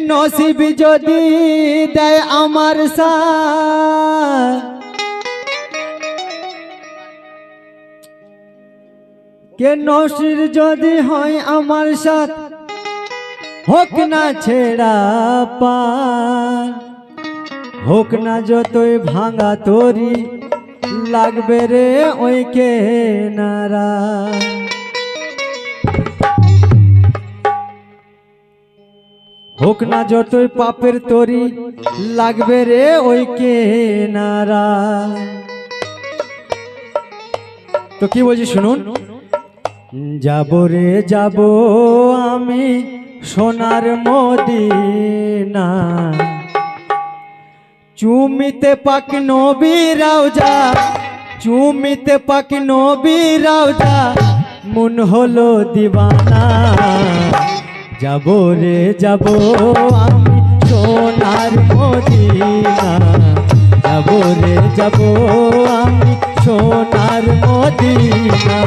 নসিব যদি দেয় আমার সাথ, কে নসিব যদি হয় আমার সাথ, হোক না ছেড়া পার, হোক না যতই ভাঙা তরি, লাগবে রে ওই কে নারা। হোক না যতই পাপের তরি, লাগবে রে ওই কে নারা। তো কি বলছি শুনুন। যাব রে যাব আমি সোনার মদিনা, চুমিতে পাক নবী রওজা, চুমিতে পাক নবী রওজা, মন হলো দিওয়ানা। যাব রে যাব আমি সোনার মদিনা, যাব রে যাব আমি সোনার মদিনা।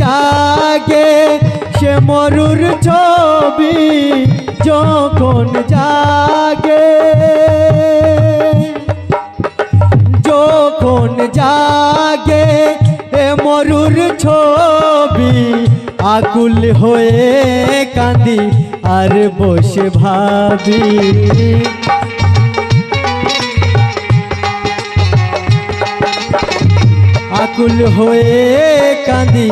জাগে সে মরুর ছবি, যখন জাগে, যখন জাগে এ মরুর ছবি, আকুল হয়ে কাঁদি আর বসে ভাবি। আকুল হয়ে কাঁদি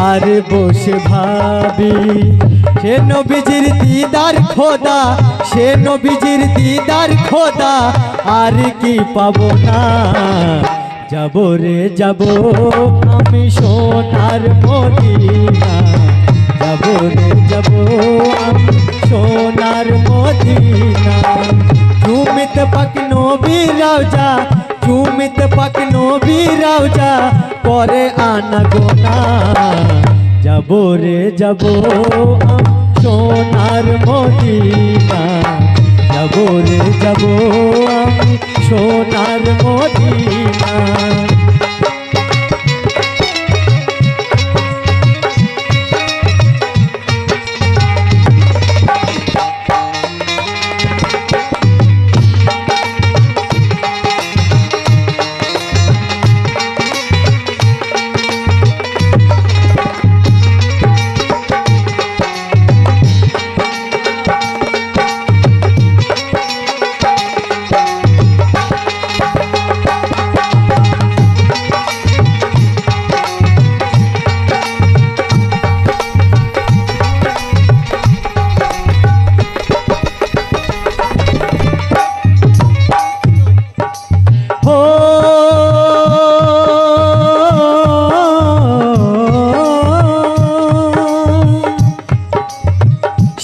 আর বসে ভাবি। সে নবীজির দিদার খোদা, সে নবীজির দিদার খোদা, আর কি পাবো না। যাব রে যাব আমি সোনার মদিনা, যাব রে যাব আমি সোনার মদিনা। চুমিতে পাক নবী রওজা, চুমিতে পাক নবী রওজা, করে আনা গোনা। যাব রে যাব আমি সোনার মদিনা, যাব রে যাব আমি সোনার মদিনা।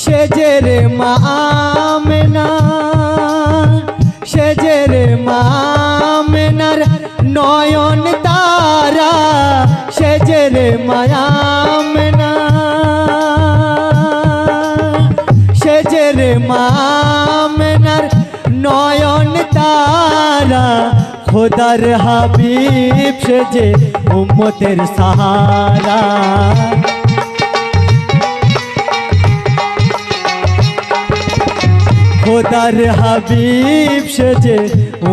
সেজেরে মা আমেনা, সেজেরে মা আমেনার নয়ন তারা, সেজেরে মা আমেনা, সেজেরে মা আমেনার নয়ন তারা। খোদার হাবিব সেজে উম্মতের সাহারা। খোদার হাবিব সেজে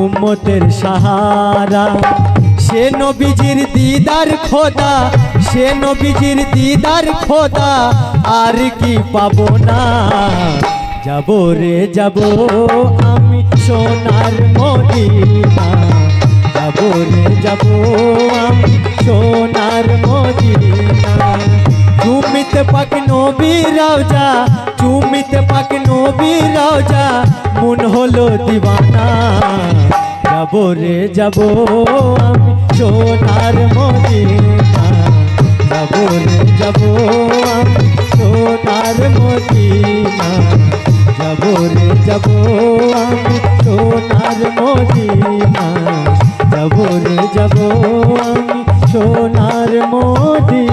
উম্মতের সাহারা। সে নবীজির দিদার খোদা, সে নবীজির দিদার খোদা, আর কি পাবো না। যাব রে যাব আমি সোনার মদিনা, যাব রে যাব আমি সোনার মদিনা। চুমিতে পাক নবী রওজা, চুমিতে পাক নবী রওজা, মন হলো হলো দিওয়ানা। যাবো রে যাবো আমি সোনার মদিনা, যাবো রে যাবো আমি সোনার মদিনা, যাবো রে যাবো আমি সোনার মদিনা, যাবো রে যাবো আমি সোনার মদিনা।